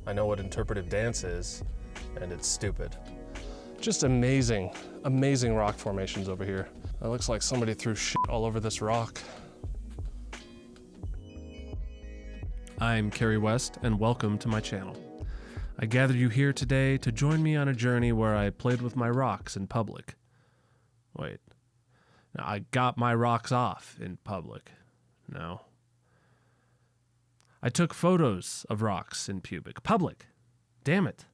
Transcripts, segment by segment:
I know what interpretive dance is, and it's stupid. Just amazing, amazing rock formations over here. It looks like somebody threw shit all over this rock. I'm Kerry West, and welcome to my channel. I gathered you here today to join me on a journey where I played with my rocks in public. Wait. Now, I got my rocks off in public. No. I took photos of rocks in public. Damn it.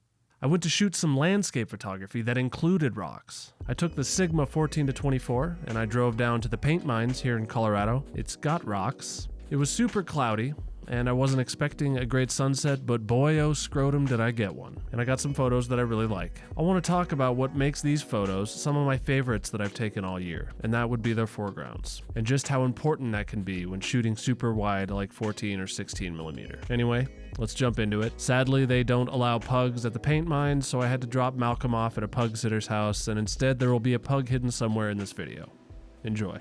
I went to shoot some landscape photography that included rocks. I took the Sigma 14-24 and I drove down to the paint mines here in Colorado. It's got rocks. It was super cloudy and I wasn't expecting a great sunset, but boy oh scrotum did I get one. And I got some photos that I really like. I want to talk about what makes these photos some of my favorites that I've taken all year, and that would be their foregrounds, and just how important that can be when shooting super wide like 14 or 16 millimeter. Anyway, let's jump into it. Sadly, they don't allow pugs at the paint mines, so I had to drop Malcolm off at a pug sitter's house, and instead there will be a pug hidden somewhere in this video. Enjoy.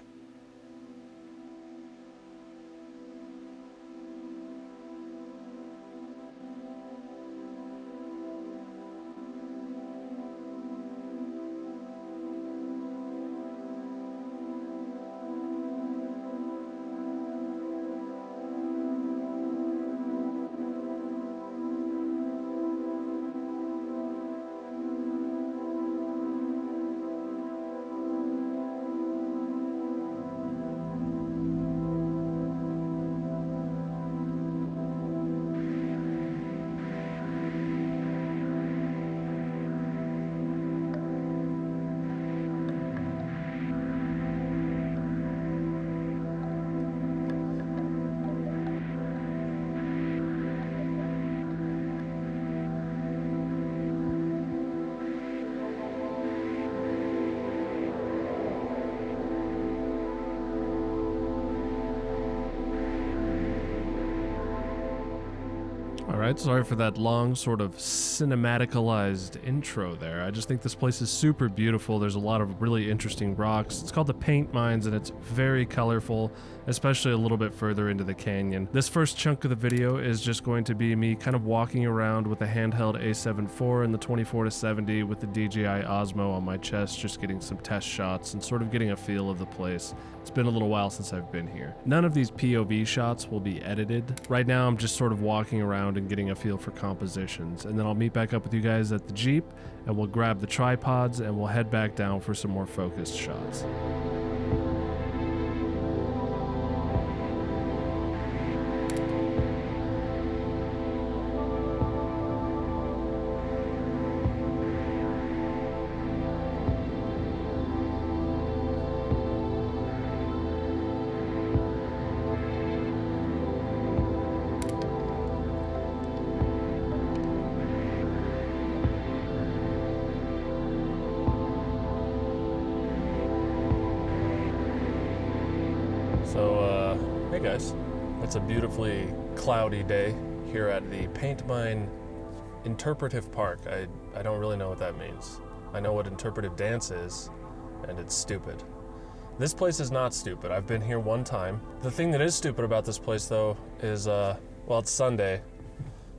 Alright, sorry for that long sort of cinematicalized intro there. I just think this place is super beautiful. There's a lot of really interesting rocks. It's called the Paint Mines and it's very colorful, especially a little bit further into the canyon. This first chunk of the video is just going to be me kind of walking around with a handheld A7 IV and the 24-70 with the DJI Osmo on my chest, just getting some test shots and sort of getting a feel of the place. It's been a little while since I've been here. None of these POV shots will be edited. Right now I'm just sort of walking around and getting a feel for compositions, and then I'll meet back up with you guys at the Jeep and we'll grab the tripods and we'll head back down for some more focused shots. Hey guys, it's a beautifully cloudy day here at the Paint Mine Interpretive Park. I don't really know what that means. I know what interpretive dance is, and it's stupid. This place is not stupid. I've been here one time. The thing that is stupid about this place though is, well, it's Sunday,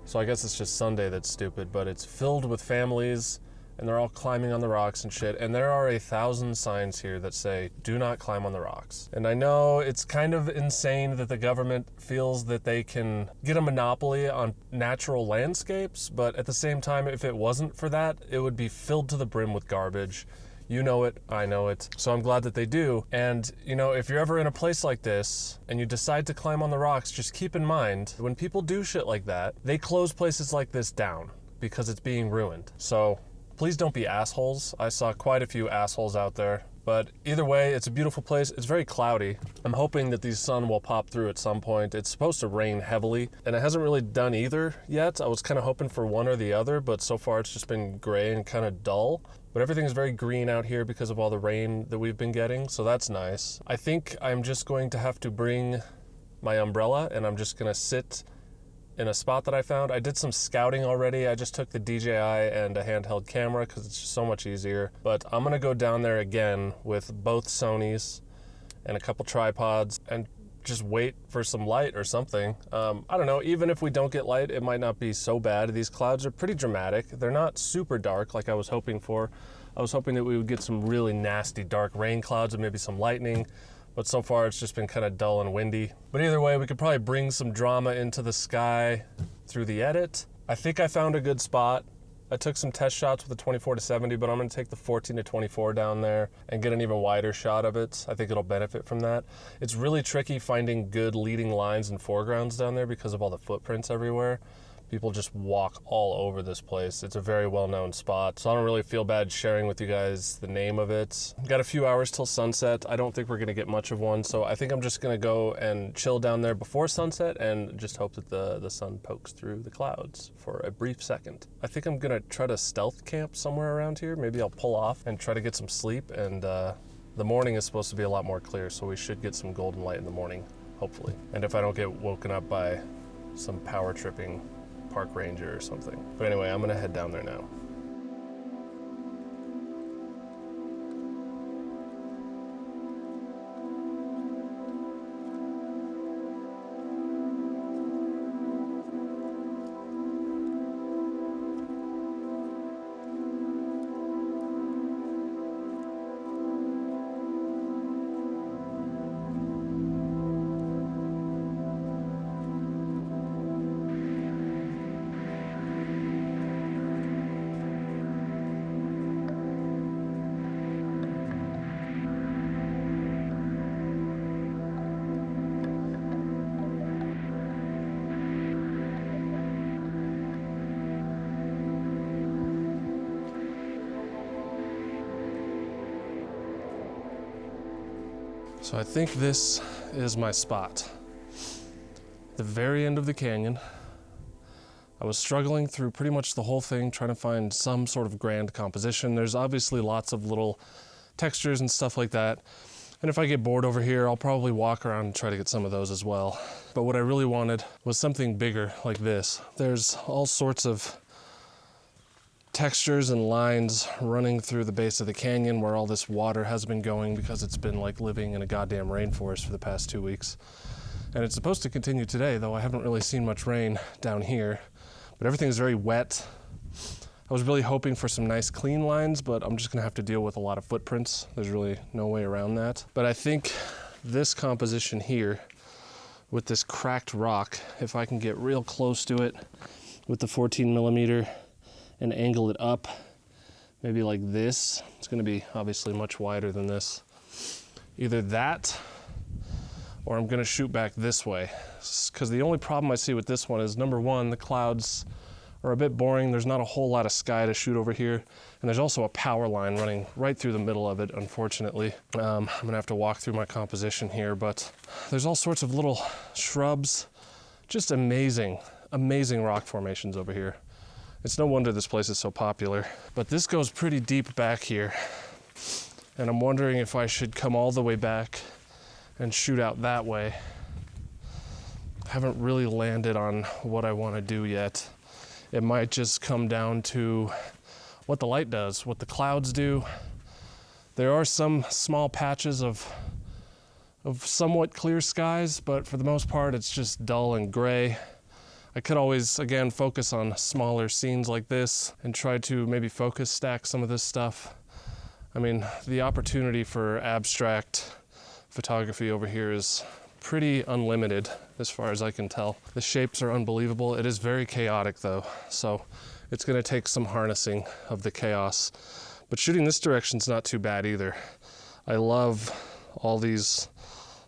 so I guess it's just Sunday that's stupid, but it's filled with families and they're all climbing on the rocks and shit, and there are 1,000 signs here that say, do not climb on the rocks. And I know it's kind of insane that the government feels that they can get a monopoly on natural landscapes, but at the same time, if it wasn't for that, it would be filled to the brim with garbage. You know it, I know it, so I'm glad that they do. And, you know, if you're ever in a place like this and you decide to climb on the rocks, just keep in mind, when people do shit like that, they close places like this down because it's being ruined. So please don't be assholes. I saw quite a few assholes out there. But either way, it's a beautiful place. It's very cloudy. I'm hoping that the sun will pop through at some point. It's supposed to rain heavily, and it hasn't really done either yet. I was kind of hoping for one or the other, but so far it's just been gray and kind of dull. But everything is very green out here because of all the rain that we've been getting, so that's nice. I think I'm just going to have to bring my umbrella, and I'm just gonna sit in a spot that I found. I did some scouting already. I just took the DJI and a handheld camera because it's just so much easier. But I'm gonna go down there again with both Sonys and a couple tripods and just wait for some light or something. I don't know, even if we don't get light, it might not be so bad. These clouds are pretty dramatic. They're not super dark like I was hoping for. I was hoping that we would get some really nasty dark rain clouds and maybe some lightning, but so far it's just been kind of dull and windy. But either way, we could probably bring some drama into the sky through the edit. I think I found a good spot. I took some test shots with the 24-70, but I'm gonna take the 14-24 down there and get an even wider shot of it. I think it'll benefit from that. It's really tricky finding good leading lines and foregrounds down there because of all the footprints everywhere. People just walk all over this place. It's a very well-known spot, so I don't really feel bad sharing with you guys the name of it. Got a few hours till sunset. I don't think we're gonna get much of one, so I think I'm just gonna go and chill down there before sunset and just hope that the sun pokes through the clouds for a brief second. I think I'm gonna try to stealth camp somewhere around here. Maybe I'll pull off and try to get some sleep, and the morning is supposed to be a lot more clear, so we should get some golden light in the morning, hopefully. And if I don't get woken up by some power tripping park ranger or something. But anyway, I'm gonna head down there now. So I think this is my spot. The very end of the canyon. I was struggling through pretty much the whole thing, trying to find some sort of grand composition. There's obviously lots of little textures and stuff like that. And if I get bored over here, I'll probably walk around and try to get some of those as well. But what I really wanted was something bigger like this. There's all sorts of textures and lines running through the base of the canyon where all this water has been going because it's been like living in a goddamn rainforest for the past 2 weeks. And it's supposed to continue today, though I haven't really seen much rain down here. But everything's very wet. I was really hoping for some nice clean lines, but I'm just gonna have to deal with a lot of footprints. There's really no way around that. But I think this composition here with this cracked rock, if I can get real close to it with the 14mm and angle it up, maybe like this. It's gonna be obviously much wider than this. Either that, or I'm gonna shoot back this way. Because the only problem I see with this one is, number one, the clouds are a bit boring. There's not a whole lot of sky to shoot over here. And there's also a power line running right through the middle of it, unfortunately. I'm gonna have to walk through my composition here, but there's all sorts of little shrubs. Just amazing, amazing rock formations over here. It's no wonder this place is so popular. But this goes pretty deep back here. And I'm wondering if I should come all the way back and shoot out that way. Haven't really landed on what I want to do yet. It might just come down to what the light does, what the clouds do. There are some small patches of somewhat clear skies, but for the most part, it's just dull and gray. I could always, again, focus on smaller scenes like this and try to maybe focus stack some of this stuff. I mean, the opportunity for abstract photography over here is pretty unlimited as far as I can tell. The shapes are unbelievable. It is very chaotic though, so it's gonna take some harnessing of the chaos. But shooting this direction's not too bad either. I love all these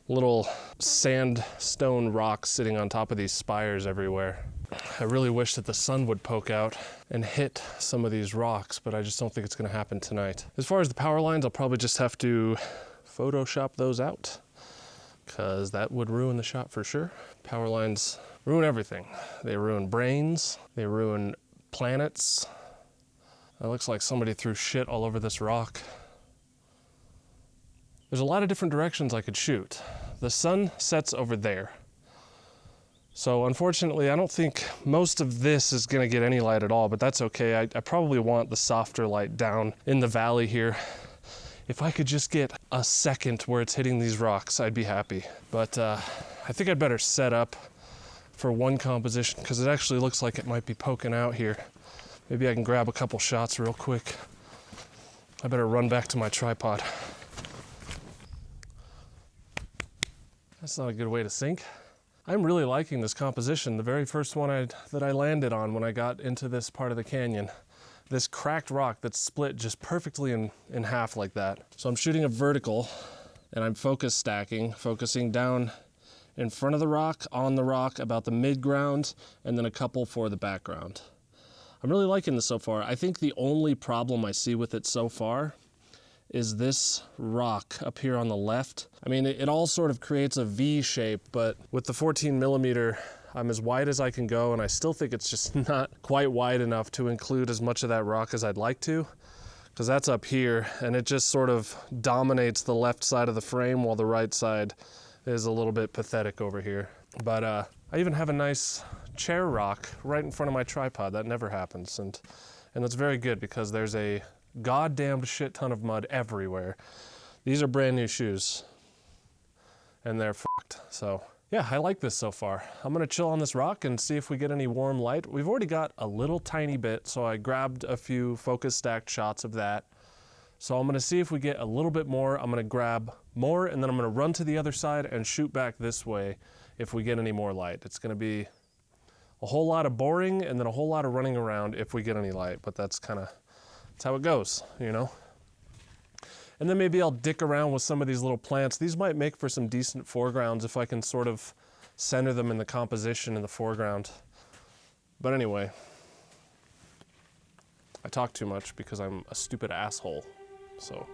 little sandstone rocks sitting on top of these spires everywhere. I really wish that the sun would poke out and hit some of these rocks, but I just don't think it's gonna happen tonight. As far as the power lines, I'll probably just have to Photoshop those out, because that would ruin the shot for sure. Power lines ruin everything. They ruin brains, they ruin planets. It looks like somebody threw shit all over this rock. There's a lot of different directions I could shoot. The sun sets over there. So unfortunately, I don't think most of this is gonna get any light at all, but that's okay. I probably want the softer light down in the valley here. If I could just get a second where it's hitting these rocks, I'd be happy. But I think I'd better set up for one composition because it actually looks like it might be poking out here. Maybe I can grab a couple shots real quick. I better run back to my tripod. That's not a good way to sink. I'm really liking this composition. The very first one that I landed on when I got into this part of the canyon. This cracked rock that's split just perfectly in half like that. So I'm shooting a vertical and I'm focus stacking, focusing down in front of the rock, on the rock, about the mid-ground, and then a couple for the background. I'm really liking this so far. I think the only problem I see with it so far is this rock up here on the left. I mean, it all sort of creates a V shape, but with the 14 millimeter, I'm as wide as I can go, and I still think it's just not quite wide enough to include as much of that rock as I'd like to, because that's up here, and it just sort of dominates the left side of the frame while the right side is a little bit pathetic over here. But I even have a nice chair rock right in front of my tripod. That never happens, and that's very good because there's a goddamned shit ton of mud everywhere. These are brand new shoes, and they're fucked. So yeah, I like this so far. I'm gonna chill on this rock and see if we get any warm light. We've already got a little tiny bit, so I grabbed a few focus stacked shots of that. So I'm gonna see if we get a little bit more. I'm gonna grab more, and then I'm gonna run to the other side and shoot back this way if we get any more light. It's gonna be a whole lot of boring and then a whole lot of running around if we get any light, but that's how it goes, you know? And then maybe I'll dick around with some of these little plants. These might make for some decent foregrounds if I can sort of center them in the composition in the foreground. But anyway, I talk too much because I'm a stupid asshole. So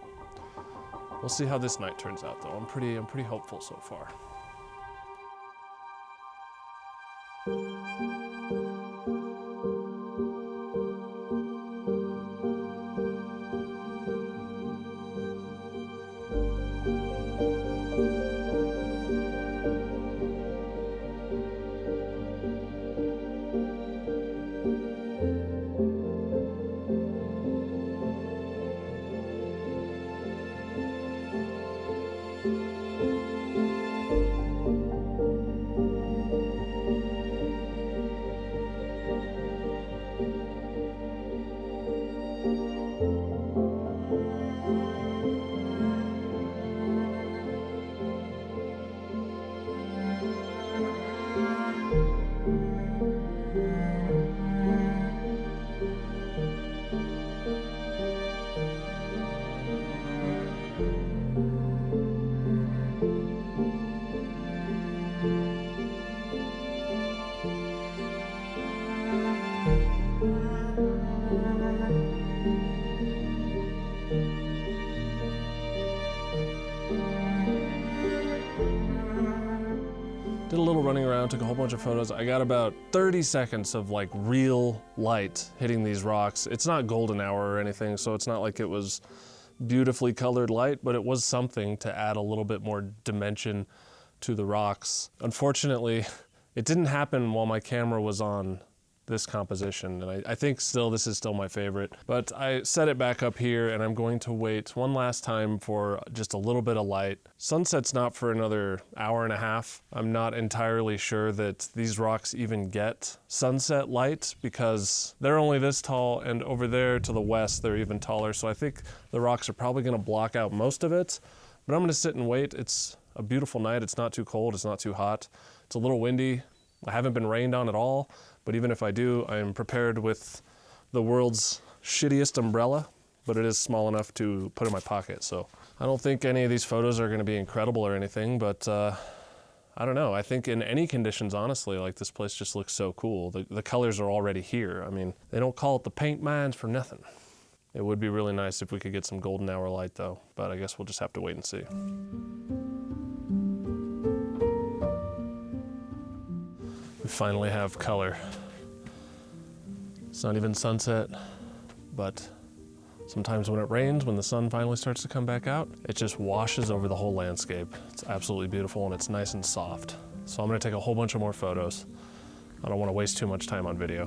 we'll see how this night turns out, though. I'm pretty hopeful so far. Did a little running around, took a whole bunch of photos. I got about 30 seconds of like real light hitting these rocks. It's not golden hour or anything, so it's not like it was beautifully colored light, but it was something to add a little bit more dimension to the rocks. Unfortunately, it didn't happen while my camera was on this composition, and I think this is still my favorite. But I set it back up here, and I'm going to wait one last time for just a little bit of light. Sunset's not for another hour and a half. I'm not entirely sure that these rocks even get sunset light because they're only this tall, and over there to the west they're even taller, so I think the rocks are probably going to block out most of it. But I'm going to sit and wait. It's a beautiful night. It's not too cold, it's not too hot. It's a little windy. I haven't been rained on at all. But even if I do, I am prepared with the world's shittiest umbrella, but it is small enough to put in my pocket. So I don't think any of these photos are going to be incredible or anything, but I don't know. I think in any conditions, honestly, like this place just looks so cool. The colors are already here. I mean, they don't call it the paint mines for nothing. It would be really nice if we could get some golden hour light though, but I guess we'll just have to wait and see. We finally have color. It's not even sunset, but sometimes when it rains, when the sun finally starts to come back out, it just washes over the whole landscape. It's absolutely beautiful and it's nice and soft. So I'm gonna take a whole bunch of more photos. I don't wanna waste too much time on video.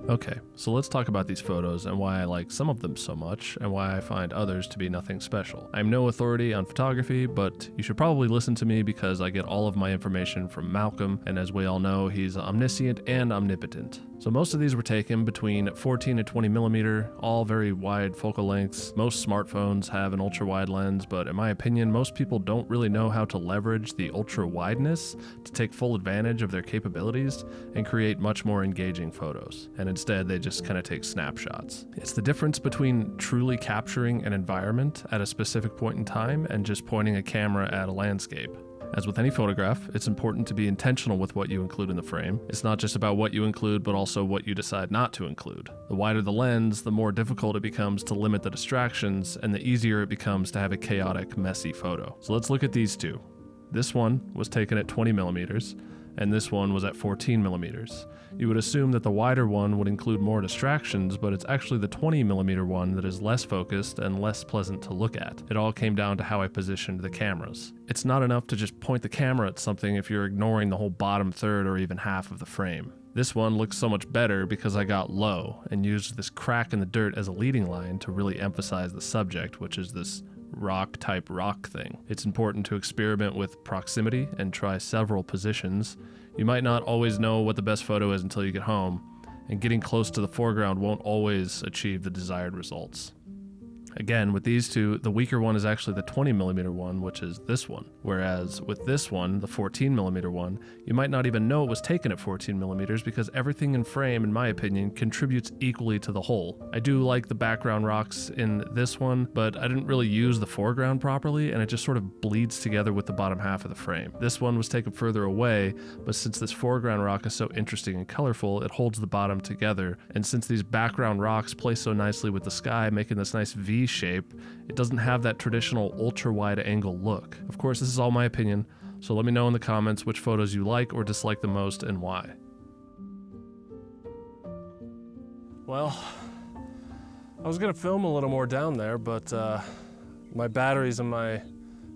Okay, so let's talk about these photos and why I like some of them so much and why I find others to be nothing special. I'm no authority on photography, but you should probably listen to me because I get all of my information from Malcolm, and as we all know, he's omniscient and omnipotent. So most of these were taken between 14 and 20 millimeter, all very wide focal lengths. Most smartphones have an ultra wide lens, but in my opinion, most people don't really know how to leverage the ultra wideness to take full advantage of their capabilities and create much more engaging photos. And instead, they just kind of take snapshots. It's the difference between truly capturing an environment at a specific point in time and just pointing a camera at a landscape. As with any photograph, it's important to be intentional with what you include in the frame. It's not just about what you include, but also what you decide not to include. The wider the lens, the more difficult it becomes to limit the distractions, and the easier it becomes to have a chaotic, messy photo. So let's look at these two. This one was taken at 20 millimeters, and this one was at 14 millimeters. You would assume that the wider one would include more distractions, but it's actually the 20 millimeter one that is less focused and less pleasant to look at. It all came down to how I positioned the cameras. It's not enough to just point the camera at something if you're ignoring the whole bottom third or even half of the frame. This one looks so much better because I got low and used this crack in the dirt as a leading line to really emphasize the subject, which is this rock-type rock thing. It's important to experiment with proximity and try several positions. You might not always know what the best photo is until you get home, and getting close to the foreground won't always achieve the desired results. Again, with these two, the weaker one is actually the 20 millimeter one, which is this one. Whereas with this one, the 14 millimeter one, you might not even know it was taken at 14 millimeters because everything in frame, in my opinion, contributes equally to the whole. I do like the background rocks in this one, but I didn't really use the foreground properly, and it just sort of bleeds together with the bottom half of the frame. This one was taken further away, but since this foreground rock is so interesting and colorful, it holds the bottom together. And since these background rocks play so nicely with the sky, making this nice V shape, it doesn't have that traditional ultra-wide angle look. Of course, this is all my opinion, so let me know in the comments which photos you like or dislike the most and why. Well, I was gonna film a little more down there, but my batteries in my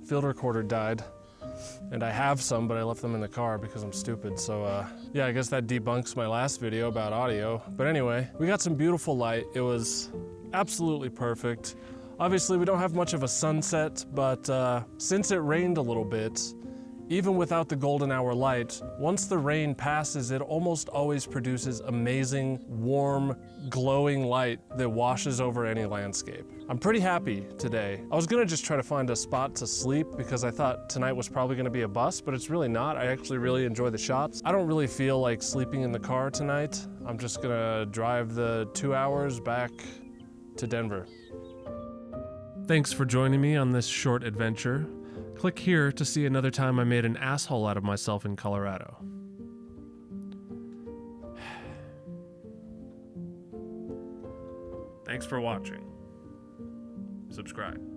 field recorder died. And I have some, but I left them in the car because I'm stupid. So yeah, I guess that debunks my last video about audio. But anyway, we got some beautiful light. It was absolutely perfect. Obviously, we don't have much of a sunset, but since it rained a little bit, even without the golden hour light, once the rain passes, it almost always produces amazing, warm, glowing light that washes over any landscape. I'm pretty happy today. I was gonna just try to find a spot to sleep because I thought tonight was probably gonna be a bust, but it's really not. I actually really enjoy the shots. I don't really feel like sleeping in the car tonight. I'm just gonna drive the 2 hours back to Denver. Thanks for joining me on this short adventure. Click here to see another time I made an asshole out of myself in Colorado. Thanks for watching. Subscribe.